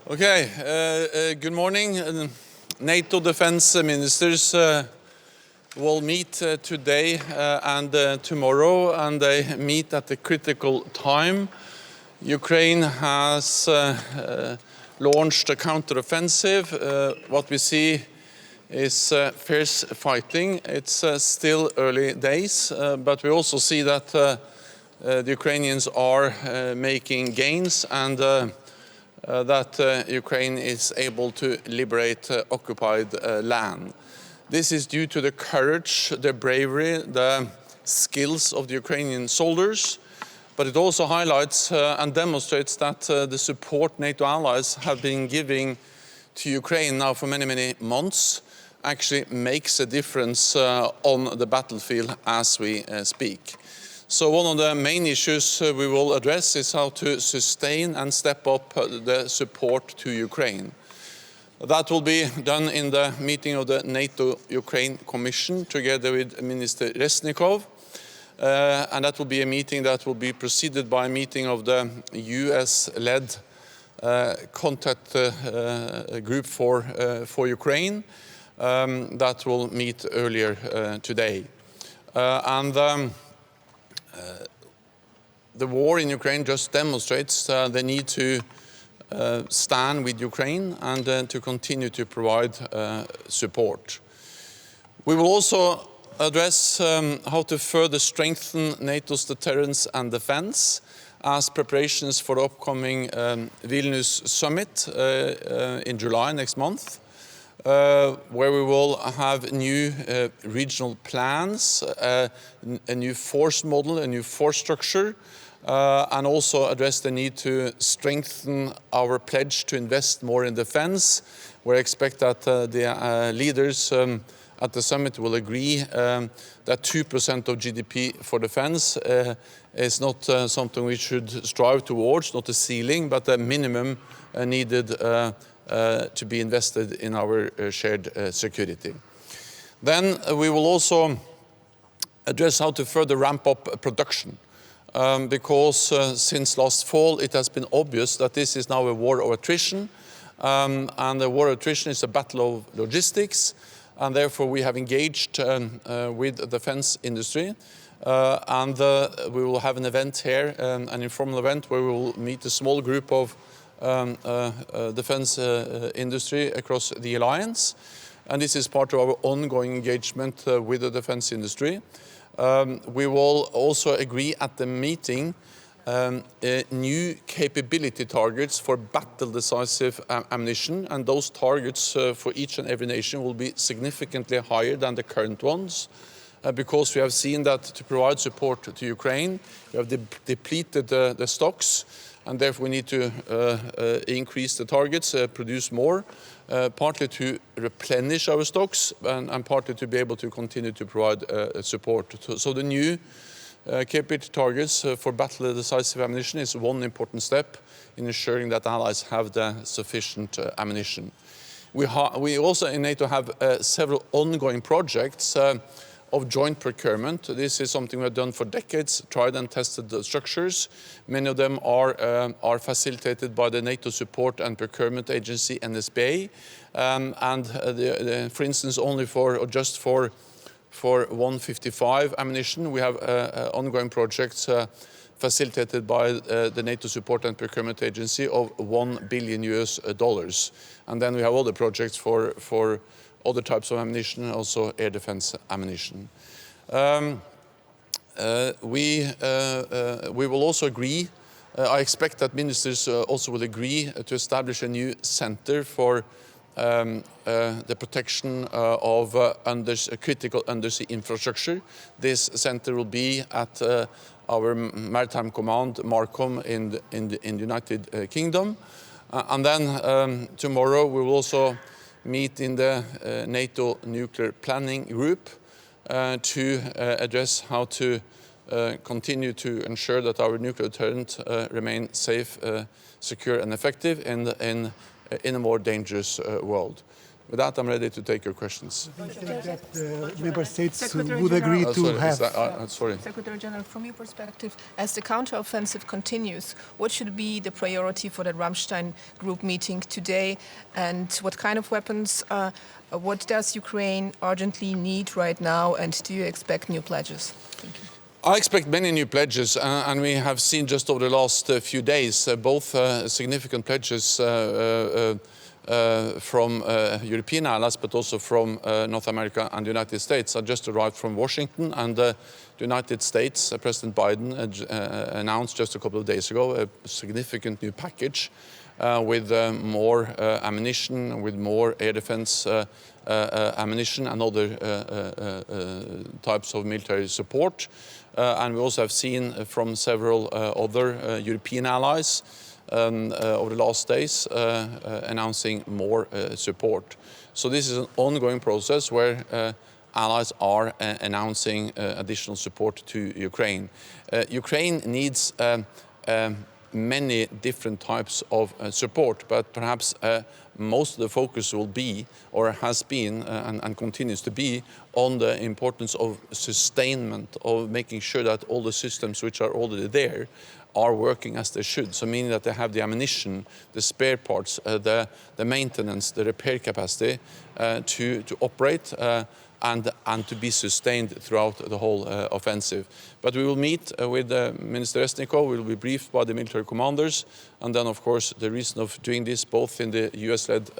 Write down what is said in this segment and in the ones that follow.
Good morning. NATO Defence Ministers will meet today and tomorrow, and they meet at a critical time. Ukraine has launched a counter-offensive. What we see is fierce fighting. It's still early days, but we also see that the Ukrainians are making gains, and that Ukraine is able to liberate occupied land. This is due to the courage, the bravery, the skills of the Ukrainian soldiers, but it also highlights and demonstrates that the support NATO allies have been giving to Ukraine now for many months actually makes a difference on the battlefield as we speak. So one of the main issues we will address is how to sustain and step up the support to Ukraine. That will be done in the meeting of the NATO Ukraine Commission together with Minister Reznikov. And that will be a meeting that will be preceded by a meeting of the US-led contact group for Ukraine that will meet earlier today. The war in Ukraine just demonstrates the need to stand with Ukraine and to continue to provide support. We will also address how to further strengthen NATO's deterrence and defense as preparations for the upcoming Vilnius summit in July next month, where we will have new regional plans, a new force model, a new force structure, and also address the need to strengthen our pledge to invest more in defense. We expect that the leaders at the summit will agree that 2% of GDP for defense is not something we should strive towards, not a ceiling, but a minimum needed to be invested in our shared security. Then we will also address how to further ramp up production, because since last fall it has been obvious that this is now a war of attrition, and the war of attrition is a battle of logistics, and therefore we have engaged with the defense industry, and we will have an event here, an informal event where we will meet a small group of defense industry across the alliance, and this is part of our ongoing engagement with the defense industry. We will also agree at the meeting new capability targets for battle-decisive ammunition, and those targets for each and every nation will be significantly higher than the current ones, because we have seen that to provide support to Ukraine, we have depleted the stocks, and therefore we need to increase the targets, produce more, partly to replenish our stocks and partly to be able to continue to provide support. So the new capability targets for battle-decisive ammunition is one important step in ensuring that allies have the sufficient ammunition. We also in NATO have several ongoing projects of joint procurement. This is something we have done for decades, tried and tested the structures. Many of them are facilitated by the NATO Support and Procurement Agency, NSBA, and for instance, only just for 155 ammunition, we have ongoing projects facilitated by the NATO Support and Procurement Agency of $1 billion. And then we have other projects for other types of ammunition, also air defense ammunition. We will also agree, I expect that ministers also will agree to establish a new center for the protection of critical undersea infrastructure. This center will be at our Maritime Command, MARCOM, in the United Kingdom. And then tomorrow we will also meet in the NATO Nuclear Planning Group to address how to continue to ensure that our nuclear deterrent remains safe, secure and effective in a more dangerous world. With that, I'm ready to take your questions. Do you think that member states Secretary would agree General. to have... Sorry. Secretary General, from your perspective, as the counteroffensive continues, what should be the priority for the Ramstein group meeting today, and what kind of weapons, what does Ukraine urgently need right now, and do you expect new pledges? Thank you. I expect many new pledges, and we have seen just over the last few days both significant pledges from European allies, but also from North America and the United States. I just arrived from Washington, and the United States, President Biden announced just a couple of days ago a significant new package with more ammunition, with more air defense ammunition and other types of military support. And we also have seen from several other European allies over the last days announcing more support. So this is an ongoing process where allies are announcing additional support to Ukraine. Ukraine needs many different types of support, but perhaps most of the focus will be, or has been, and continues to be, on the importance of sustainment, of making sure that all the systems which are already there are working as they should. So meaning that they have the ammunition, the spare parts, the maintenance, the repair capacity to operate and to be sustained throughout the whole offensive. But we will meet with Minister Reznikov, we will be briefed by the military commanders, and then of course the reason of doing this both in the US-led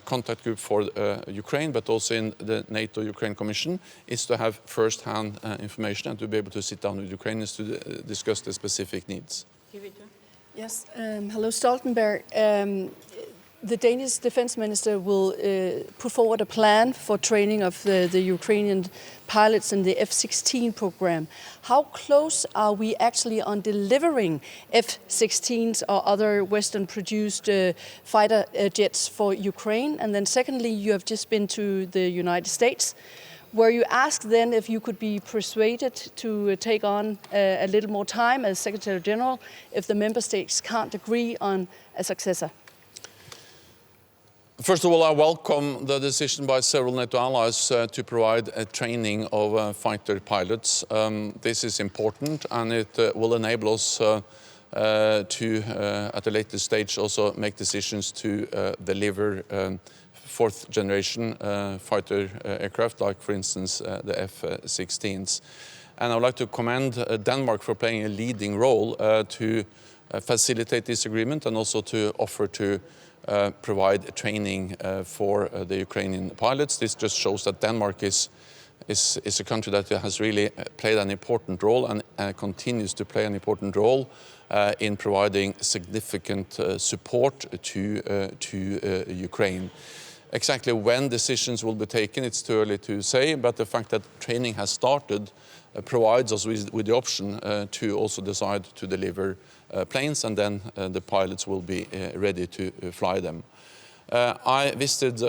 contact group for Ukraine, but also in the NATO Ukraine Commission, is to have first-hand information and to be able to sit down with Ukrainians to discuss the specific needs. Yes, hello Stoltenberg. The Danish Defence Minister will put forward a plan for training of the Ukrainian pilots in the F-16 program. How close are we actually on delivering F-16s or other Western-produced fighter jets for Ukraine? And then secondly, you have just been to the United States. Were you asked then if you could be persuaded to take on a little more time as Secretary General if the member states can't agree on a successor? First of all, I welcome the decision by several NATO allies to provide a training of fighter pilots. This is important, and it will enable us to, at a later stage, also make decisions to deliver fourth generation fighter aircraft, like, for instance, the F-16s. And I would like to commend Denmark for playing a leading role to facilitate this agreement and also to offer to provide training for the Ukrainian pilots. This just shows that Denmark is a country that has really played an important role and continues to play an important role in providing significant support to Ukraine. Exactly when decisions will be taken, it's too early to say, but the fact that training has started provides us with the option to also decide to deliver planes, and then the pilots will be ready to fly them. I visited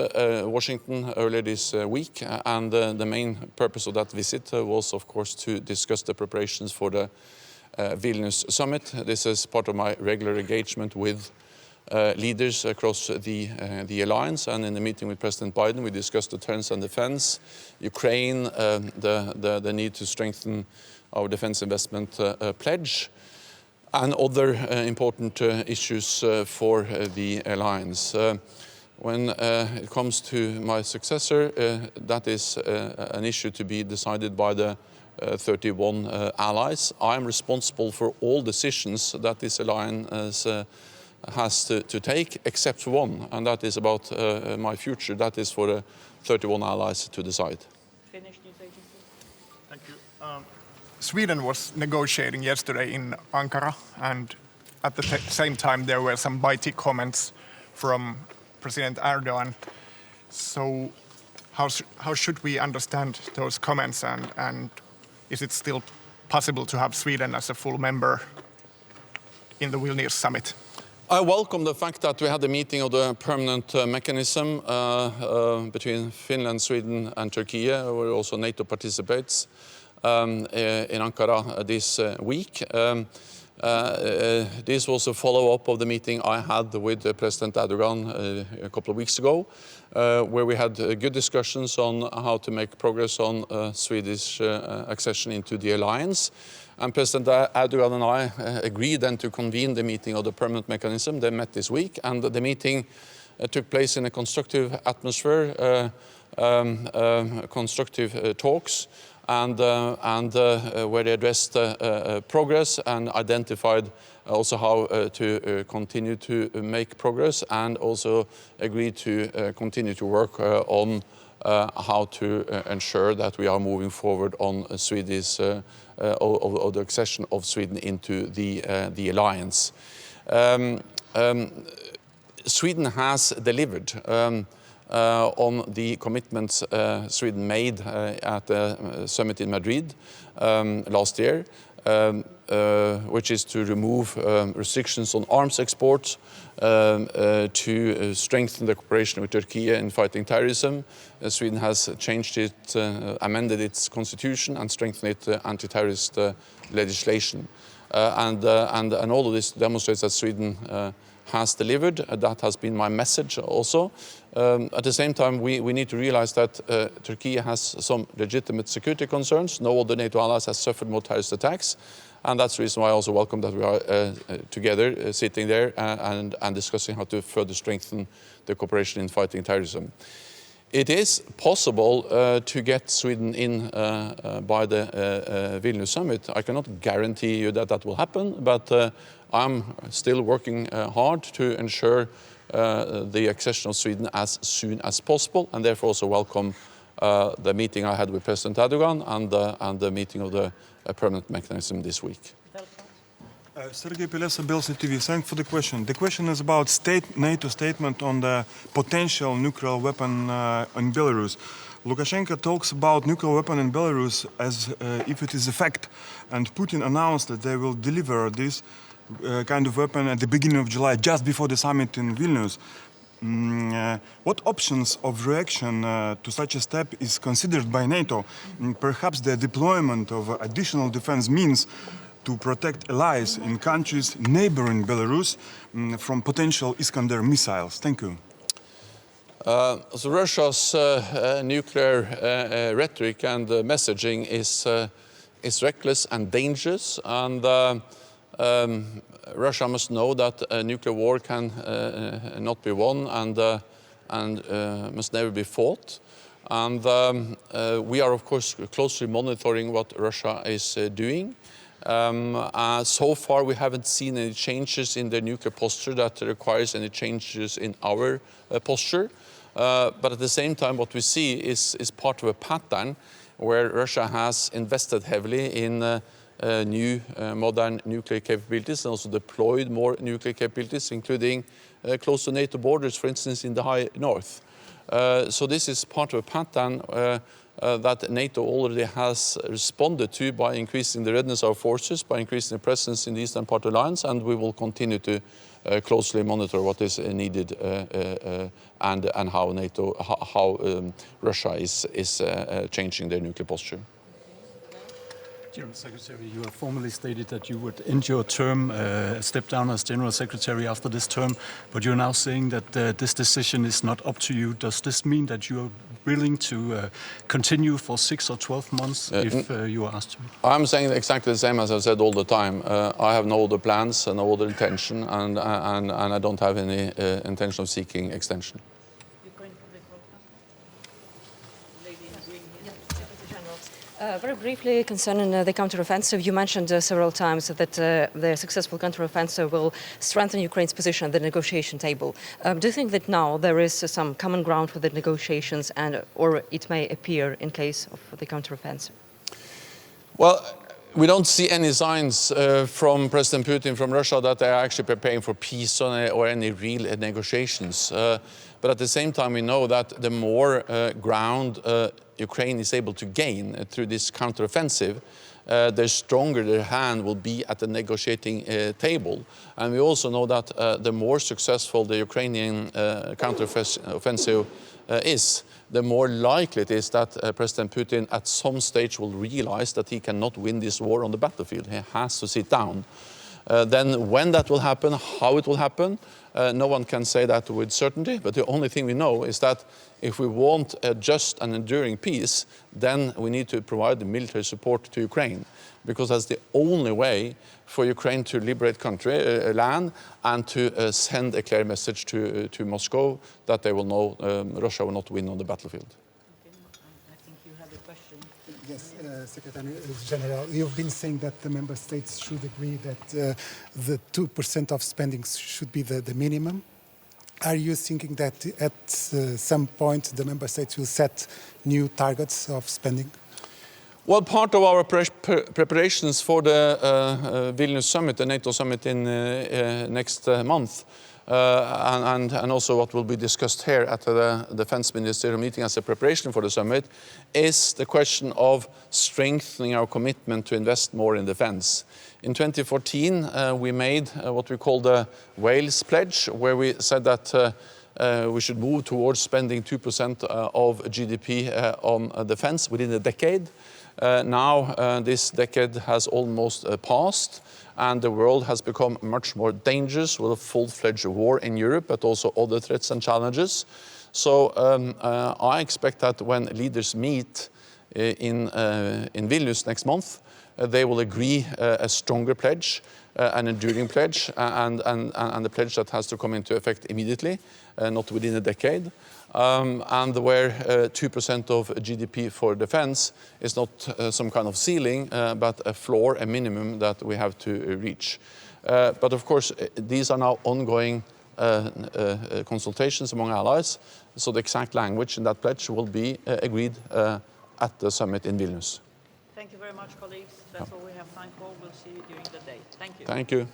Washington earlier this week, and the main purpose of that visit was, of course, to discuss the preparations for the Vilnius summit. This is part of my regular engagement with leaders across the alliance, and in the meeting with President Biden we discussed deterrence and defense, Ukraine, the need to strengthen our defense investment pledge, and other important issues for the alliance. When it comes to my successor, that is an issue to be decided by the 31 allies. I am responsible for all decisions that this alliance has to take, except for one, and that is about my future. That is for the 31 allies to decide. Thank you. Sweden was negotiating yesterday in Ankara, and at the same time there were some bitey comments from President Erdogan. So how should we understand those comments, and is it still possible to have Sweden as a full member in the Vilnius summit? I welcome the fact that we had a meeting of the permanent mechanism between Finland, Sweden and Turkey, where also NATO participates, in Ankara this week. This was a follow-up of the meeting I had with President Erdogan a couple of weeks ago, where we had good discussions on how to make progress on Swedish accession into the alliance. And President Erdogan and I agreed then to convene the meeting of the permanent mechanism. They met this week, and the meeting took place in a constructive atmosphere, constructive talks, and where they addressed progress and identified also how to continue to make progress, and also agreed to continue to work on how to ensure that we are moving forward on Swedish of the accession of Sweden into the alliance. Sweden has delivered on the commitments Sweden made at the summit in Madrid last year, which is to remove restrictions on arms exports, to strengthen the cooperation with Turkey in fighting terrorism. Sweden has changed it, amended its constitution and strengthened its anti-terrorist legislation. And all of this demonstrates that Sweden has delivered. That has been my message also. At the same time, we need to realize that Turkey has some legitimate security concerns. No other NATO allies has suffered more terrorist attacks. And that's the reason why I also welcome that we are together, sitting there and discussing how to further strengthen the cooperation in fighting terrorism. It is possible to get Sweden in by the Vilnius summit. I cannot guarantee you that that will happen, but I'm still working hard to ensure the accession of Sweden as soon as possible, and therefore also welcome the meeting I had with President Erdogan and the meeting of the permanent mechanism this week. Sergei Pelesa, Belsi TV, thanks for the question. The question is about NATO statement on the potential nuclear weapon in Belarus. Lukashenko talks about nuclear weapon in Belarus as if it is a fact, and Putin announced that they will deliver this kind of weapon at the beginning of July, just before the summit in Vilnius. What options of reaction to such a step is considered by NATO? Perhaps the deployment of additional defense means to protect allies in countries neighboring Belarus from potential Iskander missiles. Thank you. So Russia's nuclear rhetoric and messaging is reckless and dangerous, and Russia must know that a nuclear war can not be won and must never be fought. And we are, of course, closely monitoring what Russia is doing. So far, we haven't seen any changes in their nuclear posture that requires any changes in our posture. But at the same time, what we see is part of a pattern where Russia has invested heavily in new modern nuclear capabilities and also deployed more nuclear capabilities, including close to NATO borders, for instance, in the high north. So this is part of a pattern that NATO already has responded to by increasing the readiness of our forces, by increasing the presence in the eastern part of the alliance, and we will continue to closely monitor what is needed and how Russia is changing their nuclear posture. General Secretary, you have formally stated that you would end your term, step down as General Secretary after this term, but you're now saying that this decision is not up to you. Does this mean that you are willing to continue for 6 or 12 months if you are asked to? I'm saying exactly the same as I've said all the time. I have no other plans and no other intention, and I don't have any intention of seeking extension. Very briefly, concerning the counteroffensive, you mentioned several times that the successful counteroffensive will strengthen Ukraine's position at the negotiation table. Do you think that now there is some common ground for the negotiations, or it may appear in case of the counteroffensive? Well, we don't see any signs from President Putin from Russia that they are actually preparing for peace or any real negotiations. But at the same time, we know that the more ground Ukraine is able to gain through this counteroffensive, the stronger their hand will be at the negotiating table. And we also know that the more successful the Ukrainian counteroffensive is, the more likely it is that President Putin at some stage will realize that he cannot win this war on the battlefield. He has to sit down. Then when that will happen, how it will happen, no one can say that with certainty, but the only thing we know is that if we want a just and enduring peace, then we need to provide the military support to Ukraine, because that's the only way for Ukraine to liberate land and to send a clear message to Moscow that they will know Russia will not win on the battlefield. I think you have a question. Yes, Secretary General, you've been saying that the member states should agree that the 2% of spending should be the minimum. Are you thinking that at some point the member states will set new targets of spending? Well, part of our preparations for the Vilnius summit, the NATO summit in next month, and also what will be discussed here at the Defence Ministerial meeting as a preparation for the summit, is the question of strengthening our commitment to invest more in defence. In 2014, we made what we call the Wales Pledge, where we said that we should move towards spending 2% of GDP on defence within a decade. Now this decade has almost passed, and the world has become much more dangerous with a full-fledged war in Europe, but also other threats and challenges. So I expect that when leaders meet in Vilnius next month, they will agree a stronger pledge, an enduring pledge, and a pledge that has to come into effect immediately, not within a decade. And where 2% of GDP for defense is not some kind of ceiling, but a floor, a minimum that we have to reach. But of course, these are now ongoing consultations among allies, so the exact language in that pledge will be agreed at the summit in Vilnius. Thank you very much, colleagues. That's all we have time for. We'll see you during the day. Thank you. Thank you.